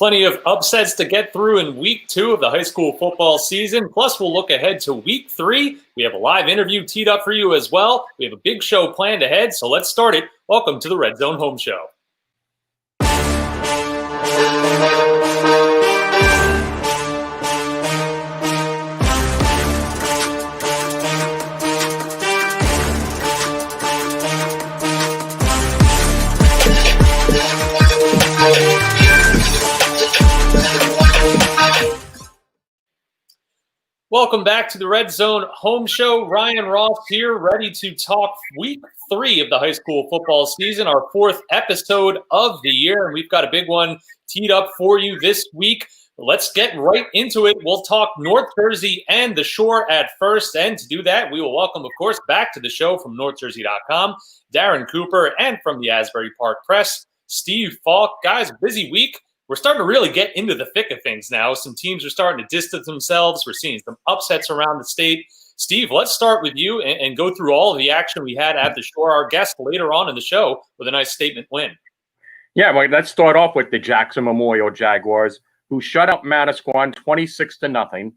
Plenty of upsets to get through in week 2 of the high school football season. Plus, we'll look ahead to week 3. We have a live interview teed up for you as well. We have a big show planned ahead, so let's start it. Welcome to the Red Zone Home Show. Welcome back to the Red Zone Home Show. Ryan Ross here, ready to talk week 3 of the high school football season, our 4th episode of the year. And we've got a big one teed up for you this week. Let's get right into it. We'll talk North Jersey and the Shore at first. And to do that, we will welcome, of course, back to the show from NorthJersey.com, Darren Cooper, and from the Asbury Park Press, Steve Falk. Guys, busy week. We're starting to really get into the thick of things now. Some teams are starting to distance themselves. We're seeing some upsets around the state. Steve, let's start with you and go through all of the action we had at the Shore. Our guest later on in the show with a nice statement win. Yeah, well, let's start off with the Jackson Memorial Jaguars, who shut up Manasquan 26-0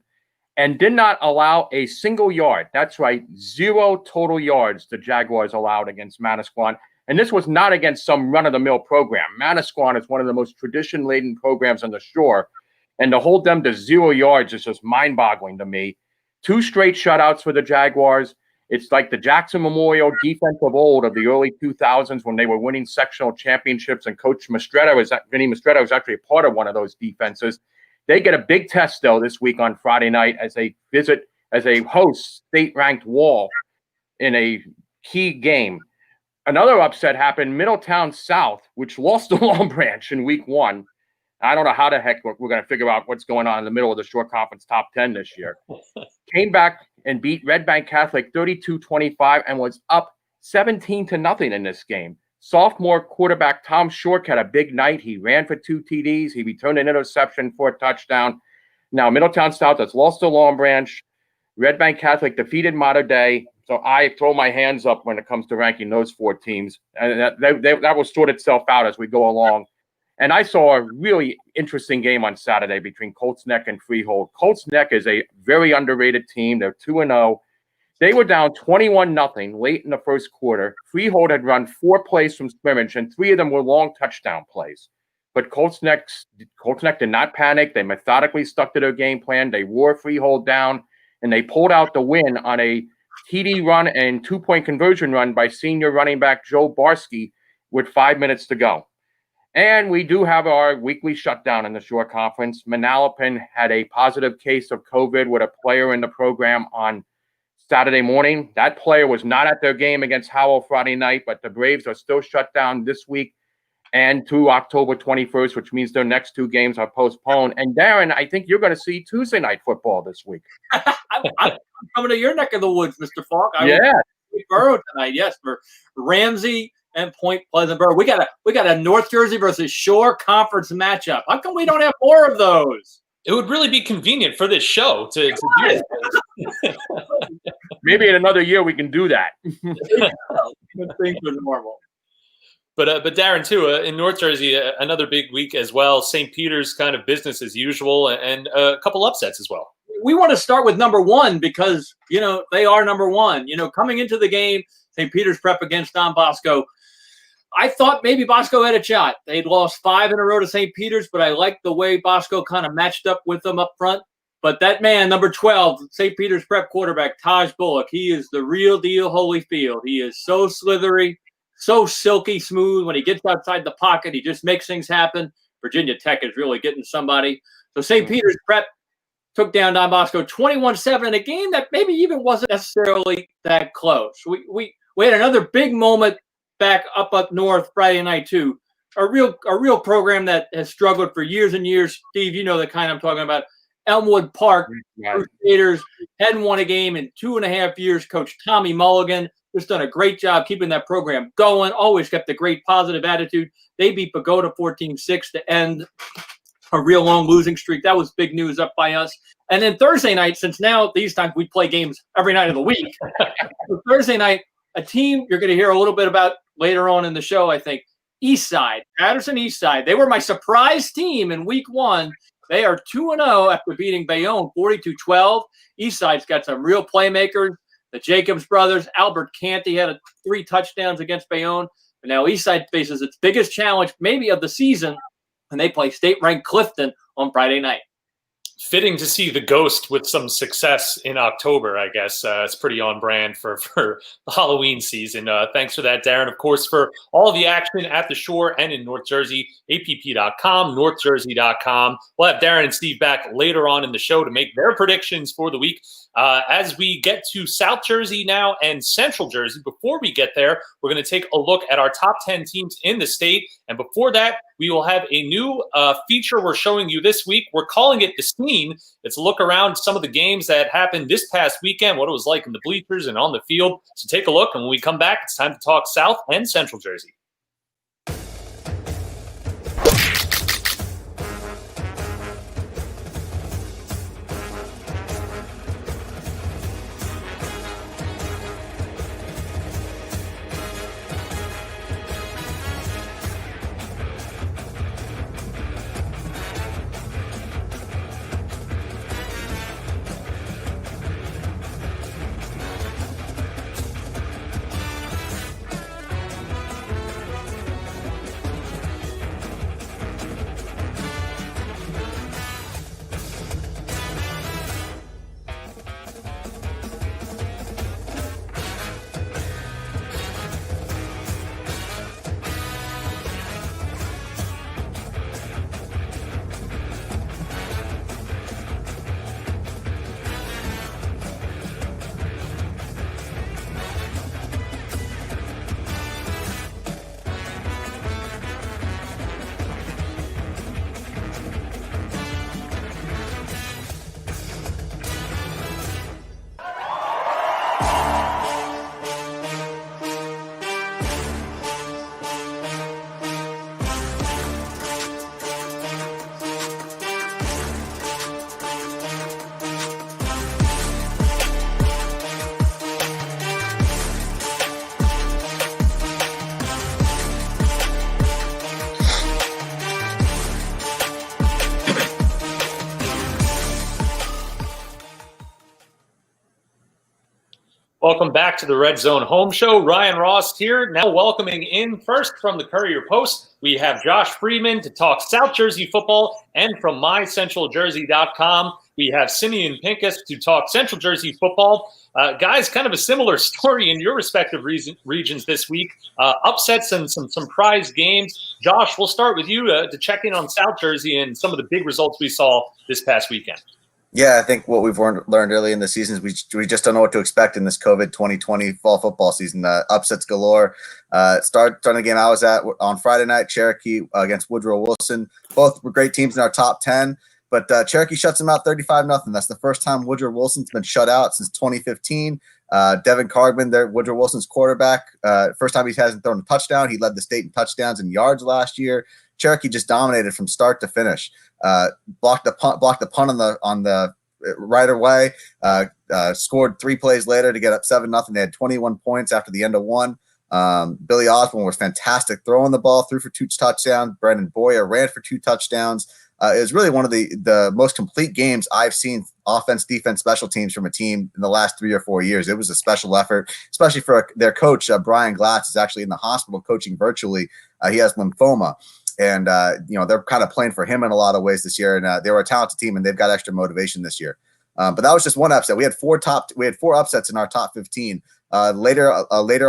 and did not allow a single yard. That's right, 0 total yards the Jaguars allowed against Manasquan. And this was not against some run-of-the-mill program. Manasquan is one of the most tradition-laden programs on the Shore, and to hold them to 0 yards is just mind-boggling to me. 2 straight shutouts for the Jaguars. It's like the Jackson Memorial defense of old of the early 2000s when they were winning sectional championships, and Coach Vinny Mistretta was actually a part of one of those defenses. They get a big test, though, this week on Friday night as they host state-ranked Wall in a key game. Another upset happened, Middletown South, which lost to Long Branch in week 1. I don't know how the heck we're going to figure out what's going on in the middle of the Shore Conference top 10 this year. Came back and beat Red Bank Catholic 32-25 and was up 17-0 in this game. Sophomore quarterback Tom Shork had a big night. He ran for 2 TDs. He returned an interception for a touchdown. Now, Middletown South has lost to Long Branch. Red Bank Catholic defeated Mater Dei. So I throw my hands up when it comes to ranking those 4 teams. And that will sort itself out as we go along. And I saw a really interesting game on Saturday between Colts Neck and Freehold. Colts Neck is a very underrated team. They're 2-0. They were down 21-0 late in the first quarter. Freehold had run 4 plays from scrimmage, and 3 of them were long touchdown plays. But Colts Neck did not panic. They methodically stuck to their game plan. They wore Freehold down, and they pulled out the win on a TD run and 2-point conversion run by senior running back Joe Barsky with 5 minutes to go. And we do have our weekly shutdown in the Shore Conference. Manalapan had a positive case of COVID with a player in the program on Saturday morning. That player was not at their game against Howell Friday night, but the Braves are still shut down this week and to October 21st, which means their next 2 games are postponed. And Darren, I think you're going to see Tuesday night football this week. I'm coming to your neck of the woods, Mr. Falk. Yeah. Borough tonight, yes, for Ramsey and Point Pleasant Borough. We got a North Jersey versus Shore Conference matchup. How come we don't have more of those? It would really be convenient for this show to do it. Maybe in another year we can do that. Things are normal. But Darren, too, in North Jersey, another big week as well. St. Peter's kind of business as usual, and a couple upsets as well. We want to start with number 1 because, they are number 1. Coming into the game, St. Peter's Prep against Don Bosco, I thought maybe Bosco had a shot. They'd lost 5 in a row to St. Peter's, but I liked the way Bosco kind of matched up with them up front. But that man, number 12, St. Peter's Prep quarterback, Taj Bullock, he is the real deal Holyfield. He is so slithery, so silky smooth. When he gets outside the pocket, he just makes things happen. Virginia Tech is really getting somebody. So St. Peter's Prep took down Don Bosco 21-7 in a game that maybe even wasn't necessarily that close. We had another big moment back up north Friday night too. A real program that has struggled for years and years. Steve, you know the kind I'm talking about. Elmwood Park Crusaders hadn't won a game in 2.5 years. Coach Tommy Mulligan has done a great job keeping that program going. Always kept a great positive attitude. They beat Pagoda 14-6 to end a real long losing streak. That was big news up by us. And then Thursday night, since now these times we play games every night of the week. So Thursday night, a team you're going to hear a little bit about later on in the show, I think. Eastside, Patterson Eastside. They were my surprise team in week 1. They are 2-0 after beating Bayonne 42-12. Eastside's got some real playmakers. The Jacobs brothers, Albert Canty had 3 touchdowns against Bayonne. But now Eastside faces its biggest challenge maybe of the season, and they play state-ranked Clifton on Friday night. Fitting to see the Ghost with some success in October, I guess. It's pretty on brand for the Halloween season. Thanks for that, Darren. Of course, for all the action at the Shore and in North Jersey, app.com, northjersey.com. We'll have Darren and Steve back later on in the show to make their predictions for the week. As we get to South Jersey now and Central Jersey, before we get there, we're going to take a look at our top 10 teams in the state. And before that, we will have a new feature we're showing you this week. We're calling it The Scene. It's a look around some of the games that happened this past weekend, what it was like in the bleachers and on the field. So take a look, and when we come back, it's time to talk South and Central Jersey. Welcome back to the Red Zone Home Show. Ryan Ross here, now welcoming in first from the Courier Post. We have Josh Friedman to talk South Jersey football, and from mycentraljersey.com, we have Simeon Pincus to talk Central Jersey football. Guys, kind of a similar story in your respective regions this week. Upsets and some prize games. Josh, we'll start with you to check in on South Jersey and some of the big results we saw this past weekend. Yeah, I think what we've learned early in the season is we just don't know what to expect in this COVID 2020 fall football season. Upsets galore. Starting the game I was at on Friday night, Cherokee against Woodrow Wilson. Both were great teams in our top 10, but Cherokee shuts them out 35-0. That's the first time Woodrow Wilson's been shut out since 2015. Devin Cargman, Woodrow Wilson's quarterback, first time he hasn't thrown a touchdown. He led the state in touchdowns and yards last year. Cherokee just dominated from start to finish. Blocked the punt on the right away. Scored 3 plays later to get up 7-0. They had 21 points after the end of one. Billy Osborne was fantastic throwing the ball, threw for 2 touchdowns. Brendan Boyer ran for 2 touchdowns. It was really one of the most complete games I've seen, offense, defense, special teams from a team in the last 3 or 4 years. It was a special effort, especially for their coach, Brian Glatz, is actually in the hospital coaching virtually. He has lymphoma. And, they're kind of playing for him in a lot of ways this year. And they were a talented team, and they've got extra motivation this year. But that was just one upset. We had 4 upsets in our top 15. Later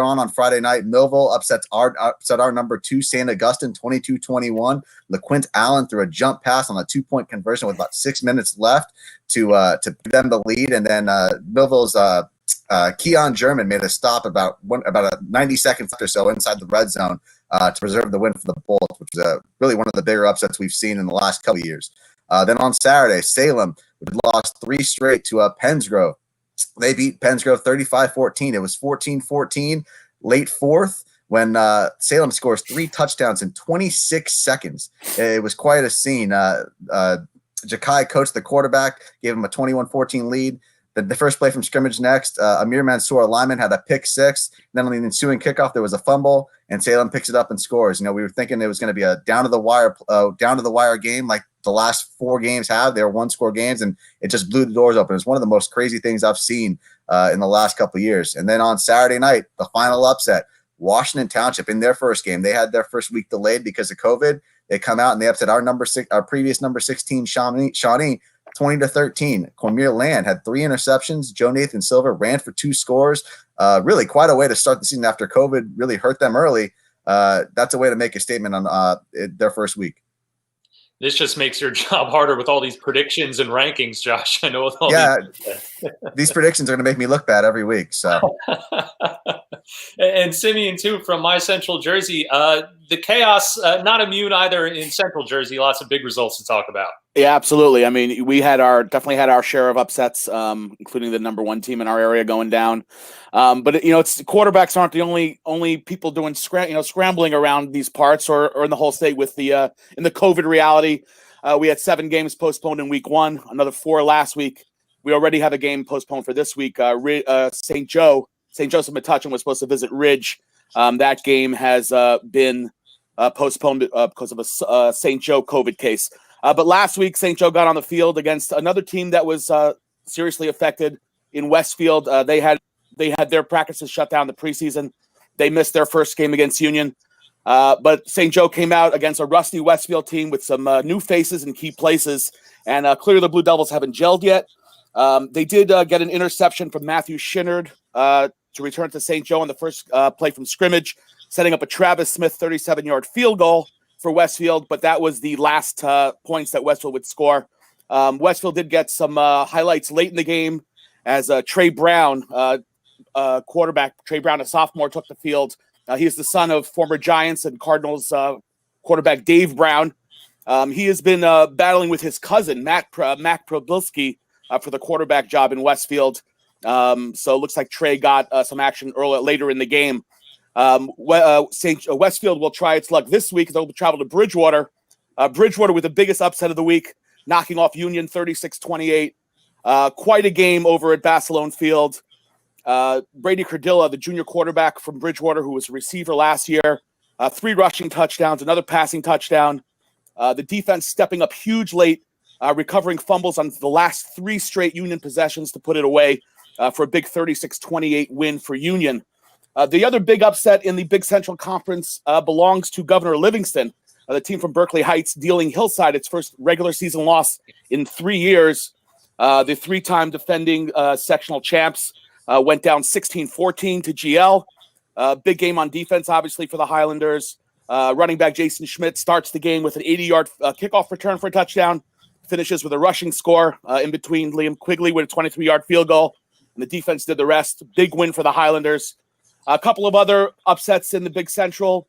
on Friday night, Millville upset our number 2, St. Augustine, 22-21. LeQuint Allen threw a jump pass on a 2-point conversion with about 6 minutes left to give them the lead. And then Millville's Keon German made a stop about 90 seconds or so inside the red zone to preserve the win for the Bolts, which is really one of the bigger upsets we've seen in the last couple of years. Then on Saturday, Salem lost 3 straight to Pensgrove. They beat Pensgrove 35-14. It was 14-14, late fourth, when Salem scores 3 touchdowns in 26 seconds. It was quite a scene. Jakai coached the quarterback, gave him a 21-14 lead. The first play from scrimmage next, Amir Mansour, a lineman, had a pick six. Then on the ensuing kickoff, there was a fumble, and Salem picks it up and scores. We were thinking it was going to be a down to the wire game like the last 4 games have. They were 1-score games, and it just blew the doors open. It was one of the most crazy things I've seen in the last couple of years. And then on Saturday night, the final upset, Washington Township in their first game. They had their first week delayed because of COVID. They come out and they upset our previous number 16 Shawnee 20-13. Cormier Land had 3 interceptions. Joe Nathan Silver ran for 2 scores. Really quite a way to start the season after COVID really hurt them early. That's a way to make a statement on their first week. This just makes your job harder with all these predictions and rankings, Josh. I know. These predictions are going to make me look bad every week. So, and Simeon too from my Central Jersey. The chaos not immune either in Central Jersey. Lots of big results to talk about. Yeah, absolutely. I mean, we definitely had our share of upsets, including the number 1 team in our area going down. But it's quarterbacks aren't the only people doing scrambling around these parts or in the whole state with the in the COVID reality. We had 7 games postponed in week 1, another 4 last week. We already have a game postponed for this week. St. Joseph Metuchen was supposed to visit Ridge. That game has been postponed because of a St. Joe COVID case. But last week, St. Joe got on the field against another team that was seriously affected in Westfield. They had their practices shut down the preseason. They missed their first game against Union. But St. Joe came out against a rusty Westfield team with some new faces in key places. And clearly the Blue Devils haven't gelled yet. They did get an interception from Matthew Shinard to return to St. Joe on the first play from scrimmage, setting up a Travis Smith 37-yard field goal for Westfield, but that was the last points that Westfield would score. Westfield did get some highlights late in the game as Trey Brown, quarterback, Trey Brown, a sophomore, took the field. He is the son of former Giants and Cardinals quarterback Dave Brown. He has been battling with his cousin, Mac Probilski, for the quarterback job in Westfield. So it looks like Trey got some action later in the game. Westfield will try its luck this week. They'll travel to Bridgewater. Bridgewater with the biggest upset of the week, knocking off Union 36-28. Quite a game over at Basilone Field. Brady Cardilla, the junior quarterback from Bridgewater, who was a receiver last year, 3 rushing touchdowns, another passing touchdown. The defense stepping up huge late, recovering fumbles on the last 3 straight Union possessions to put it away for a big 36-28 win for Union. The other big upset in the Big Central Conference belongs to Governor Livingston, the team from Berkeley Heights, dealing Hillside its first regular season loss in 3 years. The 3-time defending sectional champs went down 16-14 to GL. Big game on defense, obviously, for the Highlanders. Running back Jason Schmidt starts the game with an 80-yard kickoff return for a touchdown, finishes with a rushing score in between Liam Quigley with a 23-yard field goal, and the defense did the rest. Big win for the Highlanders. A couple of other upsets in the Big Central.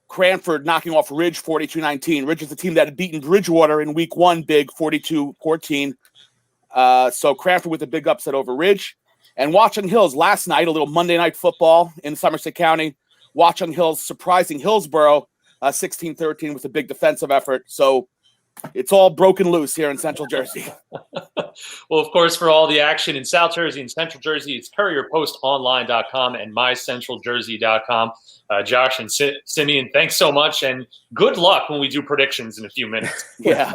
Cranford knocking off Ridge 42-19. Ridge is the team that had beaten Bridgewater in week 1, big 42-14. So Cranford with a big upset over Ridge. And Watchung Hills last night, a little Monday night football in Somerset County. Watchung Hills surprising Hillsborough 16-13 with a big defensive effort. So it's all broken loose here in Central Jersey. Well, of course, for all the action in South Jersey and Central Jersey, it's CourierPostOnline.com and MyCentralJersey.com. Josh and Simeon, thanks so much, and good luck when we do predictions in a few minutes. Yeah.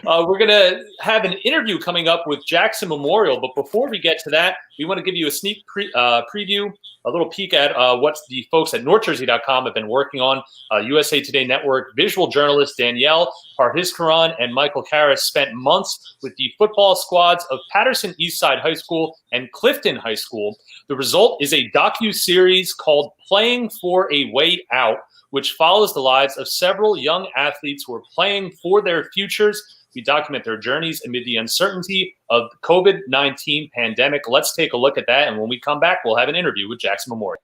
We're going to have an interview coming up with Jackson Memorial, but before we get to that, we want to give you a sneak preview, a little peek at what the folks at NorthJersey.com have been working on. USA Today Network visual journalist Danielle Parhiskaran and Michael Karras spent months with the football squads of Patterson Eastside High School and Clifton High School. The result is a docu-series called Playing for a Way Out, which follows the lives of several young athletes who are playing for their futures. We document their journeys amid the uncertainty of the COVID-19 pandemic. Let's take a look at that, and when we come back, we'll have an interview with Jackson Memorial.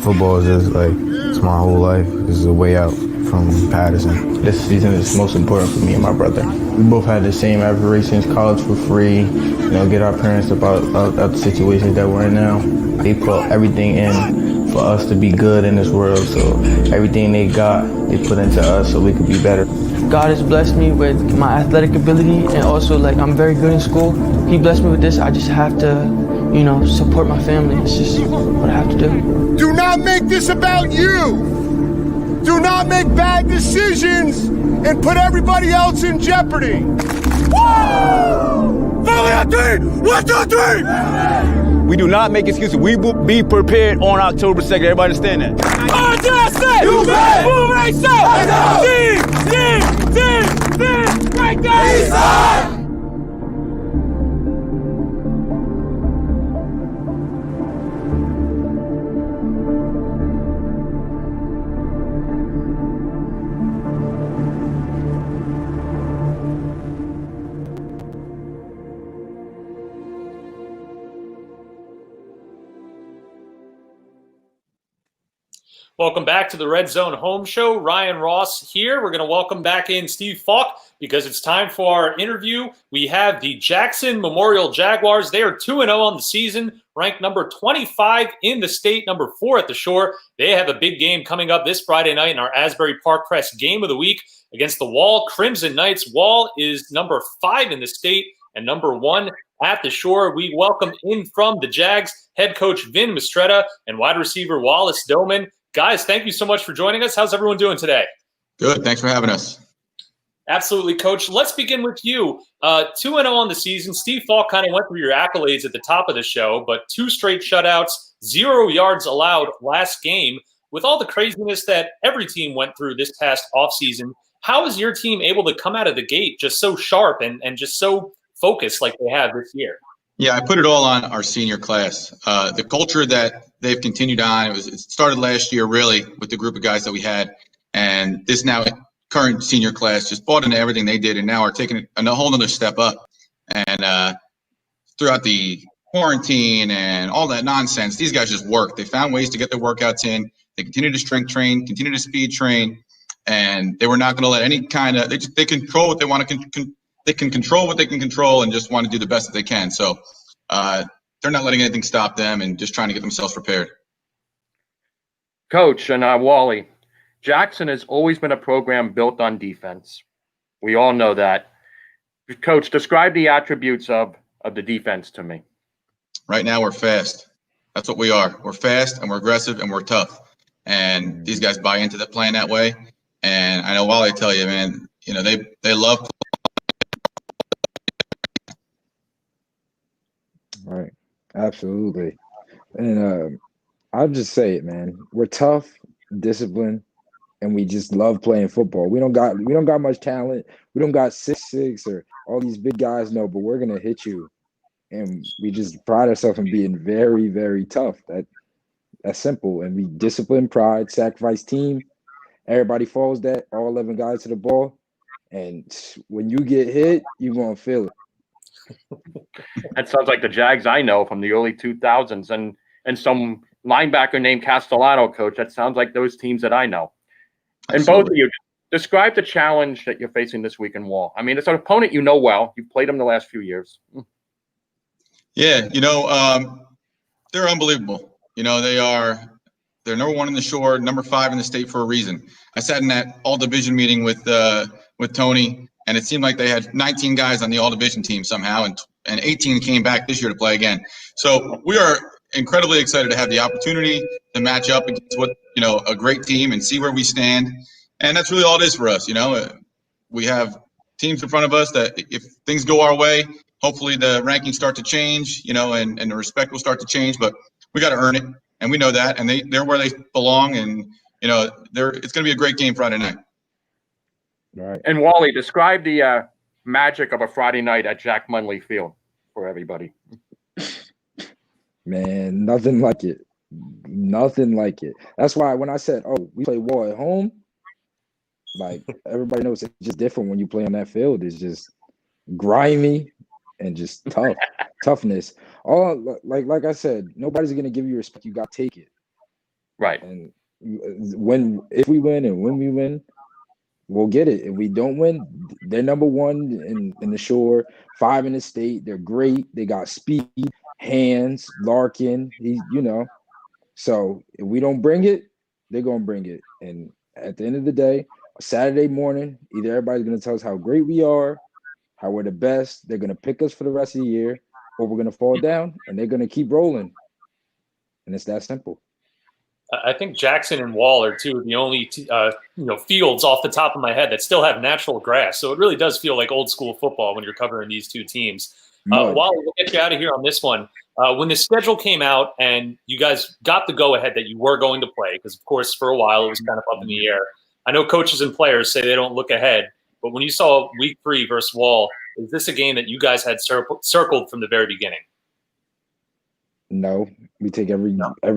Football is just like, it's my whole life. This is a way out from Patterson. This season is most important for me and my brother. We both had the same aspirations, college for free, get our parents about the situation that we're in now. They put everything in for us to be good in this world. So everything they got, they put into us so we could be better. God has blessed me with my athletic ability, and also like I'm very good in school. He blessed me with this. I just have to, you know, support my family. It's just what I have to do. Do not make this about you. Do not make bad decisions and put everybody else in jeopardy. Woo! Family on three! 1, 2, 3! We do not make excuses. We will be prepared on October 2nd. Everybody understand that? You bet! Move right side! Team! Right there! East side! Welcome back to the Red Zone Home Show. Ryan Ross here. We're going to welcome back in Steve Falk because it's time for our interview. We have the Jackson Memorial Jaguars. They are 2-0 on the season, ranked number 25 in the state, number 4 at the Shore. They have a big game coming up this Friday night in our Asbury Park Press Game of the Week against the Wall Crimson Knights. Wall is number 5 in the state and number 1 at the Shore. We welcome in from the Jags head coach Vin Mistretta and wide receiver Wallace Doman. Guys, thank you so much for joining us. How's everyone doing today? Good. Thanks for having us. Absolutely, Coach. Let's begin with you. 2-0 on the season. Steve Falk kind of went through your accolades at the top of the show, but 2 straight shutouts, 0 yards allowed last game. With all the craziness that every team went through this past offseason, how is your team able to come out of the gate just so sharp and just so focused like they have this year? Yeah, I put it all on our senior class. The culture that they've continued on, it started last year really with the group of guys that we had, and this now current senior class just bought into everything they did and now are taking it a whole nother step up. And throughout the quarantine and all that nonsense, these guys just work. They found ways to get their workouts in. They continue to strength train, continue to speed train, and they were not going to let any kind of they control what they want to they can control what they can control and just want to do the best that they can. So they're not letting anything stop them and just trying to get themselves prepared. Coach and Wally, Jackson has always been a program built on defense. We all know that. Coach, describe the attributes of the defense to me. Right now, we're fast. That's what we are. We're fast and we're aggressive and we're tough. And these guys buy into the plan that way. And I know Wally tell you, man, you know, they love. Right. Absolutely. And I'll just say it, man. We're tough, disciplined, and we just love playing football. We don't got much talent. We don't got 6'6" or all these big guys, no, but we're gonna hit you. And we just pride ourselves in being very, very tough. That's simple. And we discipline, pride, sacrifice team. Everybody follows that, all 11 guys to the ball. And when you get hit, you're gonna feel it. That sounds like the Jags I know from the early 2000s and some linebacker named Castellano, Coach. That sounds like those teams that I know. And Absolutely. both of you, describe the challenge that you're facing this week in Wall. I mean, it's an opponent you know well. You've played them the last few years. Yeah, you know, they're unbelievable. You know, they're number 1 in the Shore, number 5 in the state for a reason. I sat in that all-division meeting with Tony, and it seemed like they had 19 guys on the all-division team somehow, and 18 came back this year to play again. So we are incredibly excited to have the opportunity to match up against a great team and see where we stand. And that's really all it is for us. You know, we have teams in front of us that if things go our way, hopefully the rankings start to change, you know, and the respect will start to change, but we got to earn it. And we know that, and they're where they belong. And, you know, it's going to be a great game Friday night. Right. And Wally, describe the magic of a Friday night at Jack Munley Field for everybody. Man, nothing like it. Nothing like it. That's why when I said, oh, we play Wall at home, like everybody knows it's just different when you play on that field. It's just grimy and just tough. Toughness. All like I said, nobody's gonna give you respect. You gotta take it. Right. And if we win and when we win, we'll get it. If we don't win, they're number 1 in the Shore, 5 in the state. They're great. They got speed, hands, Larkin. He's, you know, So if we don't bring it, they're gonna bring it. And at the end of the day, Saturday morning, either everybody's gonna tell us how great we are, how we're the best, they're gonna pick us for the rest of the year, or we're gonna fall down and they're gonna keep rolling. And it's that simple. I think Jackson and Wall are two of the only fields off the top of my head that still have natural grass. So it really does feel like old school football when you're covering these two teams. Wally, we'll get you out of here on this one. When the schedule came out and you guys got the go-ahead that you were going to play, because, of course, for a while it was kind of up in the air. I know coaches and players say they don't look ahead, but when you saw week 3 versus Wall, is this a game that you guys had circled from the very beginning? No, we take every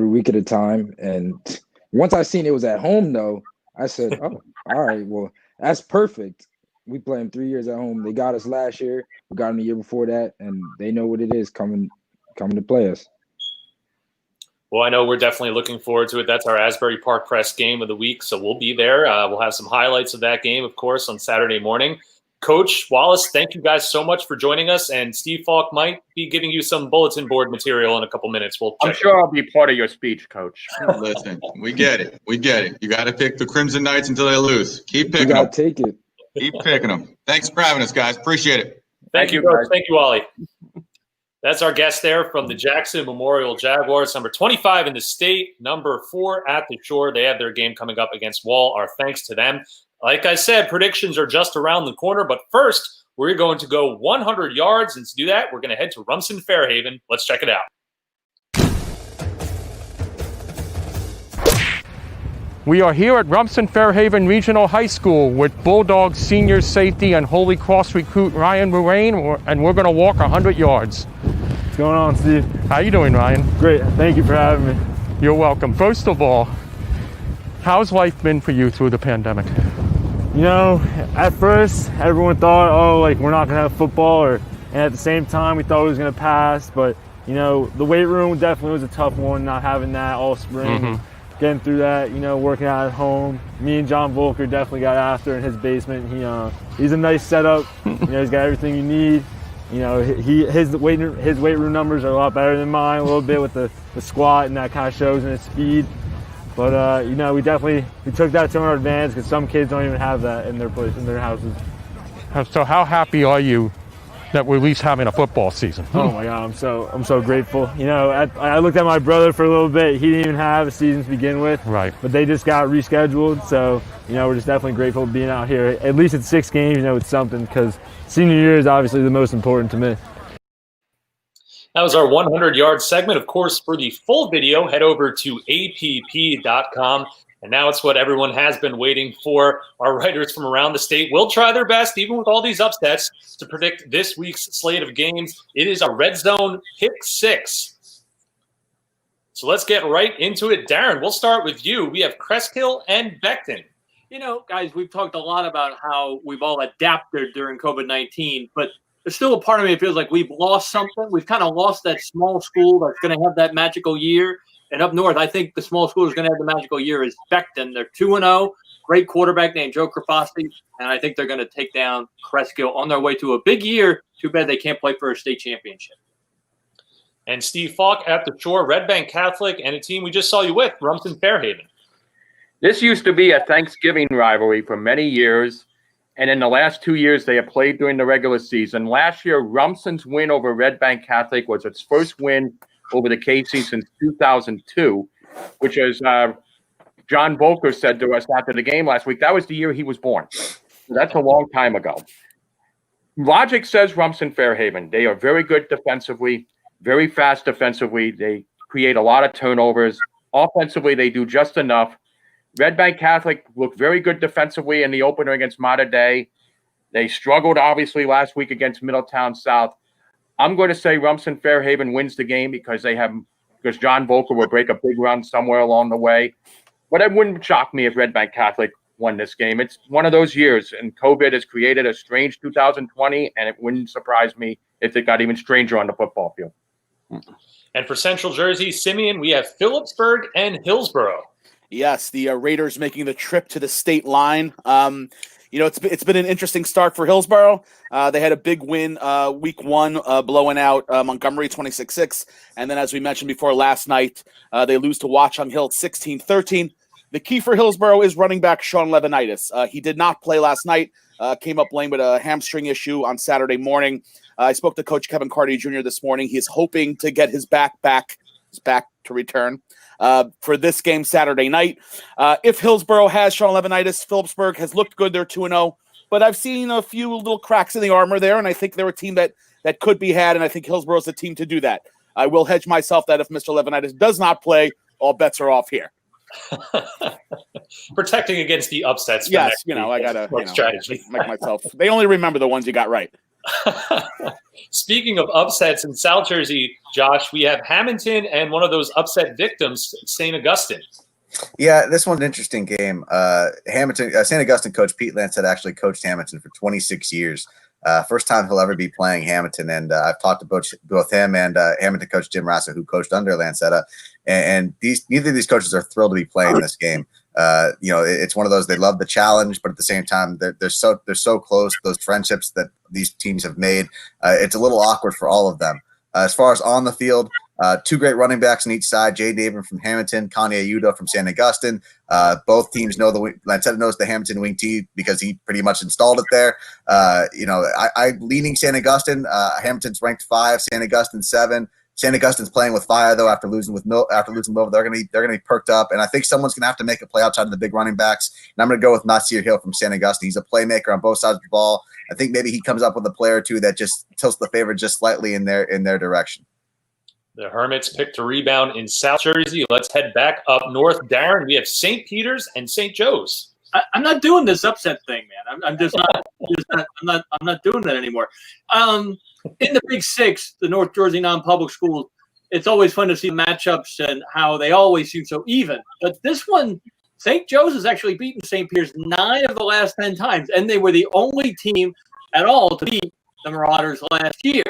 week at a time. And once I seen it was at home, though, I said, oh, all right, well, that's perfect. We play them 3 years at home. They got us last year. We got them the year before that, and they know what it is coming to play us. Well, I know we're definitely looking forward to it. That's our Asbury Park Press game of the week, so we'll be there. We'll have some highlights of that game, of course, on Saturday morning. Coach Wallace, thank you guys so much for joining us, and Steve Falk might be giving you some bulletin board material in a couple minutes. I'm sure I'll be part of your speech, Coach. Listen, we get it. We get it. You got to pick the Crimson Knights until they lose. Keep picking them. Take it. Keep picking them. Thanks for having us, guys. Appreciate it. Thank you, Coach. Thank you, Wally. That's our guest there from the Jackson Memorial Jaguars, number 25 in the state, number 4 at the Shore. They have their game coming up against Wall. Our thanks to them. Like I said, predictions are just around the corner, but first, we're going to go 100 yards, and to do that, we're going to head to Rumson-Fair. Let's check it out. We are here at Rumson-Fair Regional High School with Bulldogs senior safety and Holy Cross recruit Ryan Ruane, and we're going to walk 100 yards. What's going on, Steve? How you doing, Ryan? Great. Thank you for having me. You're welcome. First of all, how's life been for you through the pandemic? You know, at first, everyone thought, oh, like, we're not going to have football, and at the same time, we thought it was going to pass, but, you know, the weight room definitely was a tough one, not having that all spring. Getting through that, you know, working out at home. Me and John Volker definitely got after in his basement. He's a nice setup. You know, he's got everything you need. You know, his weight room numbers are a lot better than mine a little bit with the squat, and that kind of shows in his speed. But you know, we took that to our advantage because some kids don't even have that in their place, in their houses. So how happy are you that we're at least having a football season? Oh my God, I'm so grateful. You know, I looked at my brother for a little bit. He didn't even have a season to begin with. Right. But they just got rescheduled. So, you know, we're just definitely grateful being out here. At least it's 6 games, you know, it's something, because senior year is obviously the most important to me. That was our 100-yard segment. Of course, for the full video, head over to app.com. And now it's what everyone has been waiting for. Our writers from around the state will try their best, even with all these upsets, to predict this week's slate of games. It is a Red Zone Pick 6. So let's get right into it. Darren, we'll start with you. We have Cresskill and Beckton. You know, guys, we've talked a lot about how we've all adapted during COVID-19, but there's still a part of me that feels like we've lost something. We've kind of lost that small school that's going to have that magical year. And up north, I think the small school is going to have the magical year is Beckton. They're 2-0, great quarterback named Joe Crafasti, and I think they're going to take down Cresskill on their way to a big year. Too bad they can't play for a state championship. And Steve Falk at the Shore, Red Bank Catholic, and a team we just saw you with, Rumson-Fair. This used to be a Thanksgiving rivalry for many years, and in the last 2 years they have played during the regular season. Last year, Rumson's win over Red Bank Catholic was its first win over the KC since 2002, which, as John Volker said to us after the game last week, that was the year he was born. So that's a long time ago. Logic says Rumson-Fair. They are very good defensively, very fast defensively. They create a lot of turnovers. Offensively, they do just enough. Red Bank Catholic looked very good defensively in the opener against Mater Dei. They struggled, obviously, last week against Middletown South. I'm going to say Rumson-Fair wins the game because John Volker will break a big run somewhere along the way. But it wouldn't shock me if Red Bank Catholic won this game. It's one of those years, and COVID has created a strange 2020, and it wouldn't surprise me if it got even stranger on the football field. And for Central Jersey, Simeon, we have Phillipsburg and Hillsborough. Yes, the Raiders making the trip to the state line. it's been an interesting start for Hillsborough. They had a big win week 1, blowing out Montgomery 26-6. And then, as we mentioned before, last night, they lose to Watchung Hill 16-13. The key for Hillsborough is running back Sean Levinitis. He did not play last night, came up lame with a hamstring issue on Saturday morning. I spoke to Coach Kevin Carty Jr. this morning. He's hoping to get his back to return for this game Saturday night. If Hillsborough has Sean Levinitis, Phillipsburg has looked good. They're 2-0. But I've seen a few little cracks in the armor there, and I think they're a team that could be had, and I think Hillsborough is the team to do that. I will hedge myself that if Mr. Levinitis does not play, all bets are off here. Protecting against the upsets. Yes, I gotta strategy. Make myself. They only remember the ones you got right. Speaking of upsets in South Jersey, Josh, we have Hammonton and one of those upset victims, St. Augustine. Yeah, this one's an interesting game. Hammonton, St. Augustine coach Pete Lance had actually coached Hammonton for 26 years. First time he'll ever be playing Hammonton, and I've talked to both him and Hammonton coach Jim Rassa, who coached under Lancetta, and neither of these coaches are thrilled to be playing this game. It's one of those, they love the challenge, but at the same time, they're so close. Those friendships that these teams have made, it's a little awkward for all of them. As far as on the field, 2 great running backs on each side, Jaden Abram from Hammonton, Kanye Ayuda from St. Augustine. Both teams know Lancetta knows the Hammonton wing T because he pretty much installed it there. I'm leaning St. Augustine. Hammonton's ranked 5, St. Augustine 7. St. Augustine's playing with fire though after losing Millville. They're gonna be perked up, and I think someone's gonna have to make a play outside of the big running backs. And I'm gonna go with Nasir Hill from St. Augustine. He's a playmaker on both sides of the ball. I think maybe he comes up with a play or two that just tilts the favor just slightly in their direction. The Hermits picked to rebound in South Jersey. Let's head back up north. Darren, we have St. Peter's and St. Joe's. I'm not doing this upset thing, man. I'm just not. I'm not doing that anymore. In the Big Six, the North Jersey non-public schools, it's always fun to see matchups and how they always seem so even. But this one, St. Joe's has actually beaten St. Peter's 9 of the last 10 times, and they were the only team at all to beat the Marauders last year.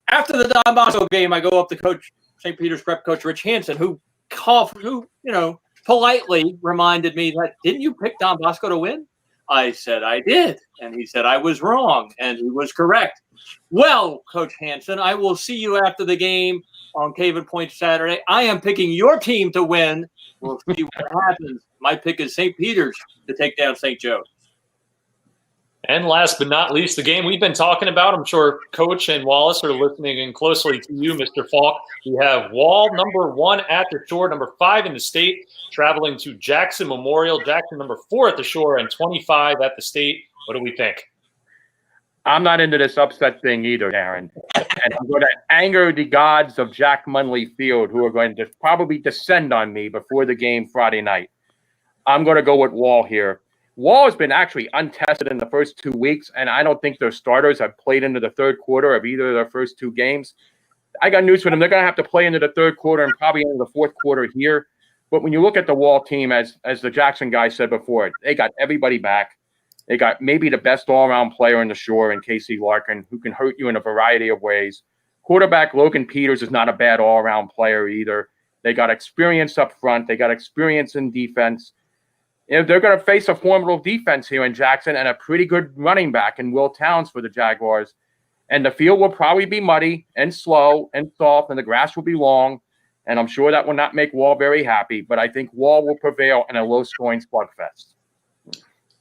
After the Don Bosco game, I go up to Coach St. Peter's prep coach Rich Hansen, who politely reminded me that, didn't you pick Don Bosco to win? I said I did, and he said I was wrong, and he was correct. Well, Coach Hansen, I will see you after the game on Caven Point Saturday. I am picking your team to win. We'll see what happens. My pick is St. Peter's to take down St. Joe's. And last but not least, the game we've been talking about. I'm sure Coach and Wallace are listening in closely to you, Mr. Falk. We have Wall, number 1 at the Shore, number 5 in the state, traveling to Jackson Memorial. Jackson, number 4 at the Shore, and 25 at the state. What do we think? I'm not into this upset thing either, Darren. And I'm going to anger the gods of Jack Munley Field, who are going to probably descend on me before the game Friday night. I'm going to go with Wall here. Wall has been actually untested in the first 2 weeks, and I don't think their starters have played into the third quarter of either of their first 2 games. I got news for them. They're going to have to play into the third quarter and probably into the fourth quarter here. But when you look at the Wall team, as the Jackson guy said before, they got everybody back. They got maybe the best all-around player in the Shore in Casey Larkin, who can hurt you in a variety of ways. Quarterback Logan Peters is not a bad all-around player either. They got experience up front. They got experience in defense. They're going to face a formidable defense here in Jackson and a pretty good running back in Will Towns for the Jaguars. And the field will probably be muddy and slow and soft, and the grass will be long. And I'm sure that will not make Wall very happy, but I think Wall will prevail in a low-scoring slugfest.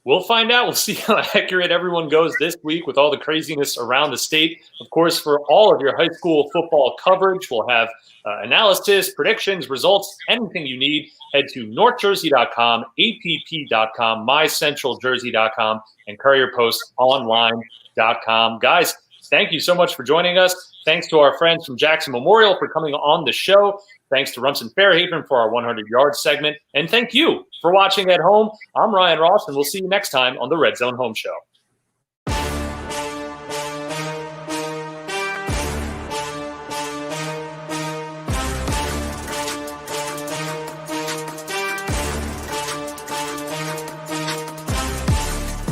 We'll find out. We'll see how accurate everyone goes this week with all the craziness around the state. Of course, for all of your high school football coverage, we'll have analysis, predictions, results, anything you need. Head to northjersey.com, app.com, mycentraljersey.com, and courierpostonline.com. Guys, thank you so much for joining us. Thanks to our friends from Jackson Memorial for coming on the show. Thanks to Rumson-Fair for our 100-yard segment. And thank you for watching at home. I'm Ryan Ross, and we'll see you next time on the Red Zone Home Show.